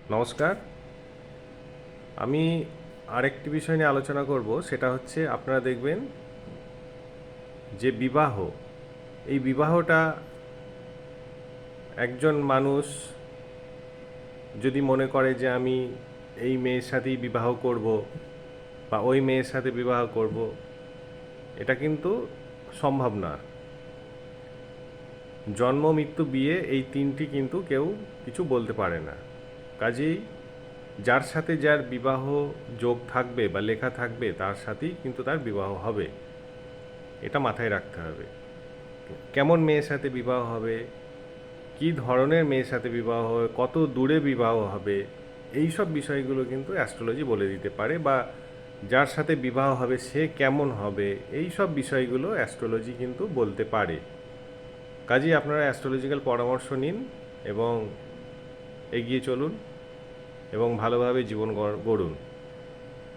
নমস্কার। আমি আরেকটি বিষয় নিয়ে আলোচনা করব, সেটা হচ্ছে আপনারা দেখবেন যে বিবাহ, এই বিবাহটা একজন মানুষ যদি মনে করে যে আমি এই মেয়ের সাথেই বিবাহ করব বা ওই মেয়ের সাথে বিবাহ করব, এটা কিন্তু সম্ভব না। জন্ম, মৃত্যু, বিয়ে, এই তিনটি কিন্তু কেউ কিছু বলতে পারে না। কাজেই যার সাথে যার বিবাহ যোগ থাকবে বা লেখা থাকবে, তার সাথেই কিন্তু তার বিবাহ হবে। এটা মাথায় রাখতে হবে। কেমন মেয়ের সাথে বিবাহ হবে, কী ধরনের মেয়ের সাথে বিবাহ হবে, কত দূরে বিবাহ হবে, এই সব বিষয়গুলো কিন্তু অ্যাস্ট্রোলজি বলে দিতে পারে। বা যার সাথে বিবাহ হবে সে কেমন হবে, এই সব বিষয়গুলো অ্যাস্ট্রোলজি কিন্তু বলতে পারে। কাজেই আপনারা অ্যাস্ট্রোলজিক্যাল পরামর্শ নিন এবং এগিয়ে চলুন এবং ভালোভাবে জীবন গড়ুন।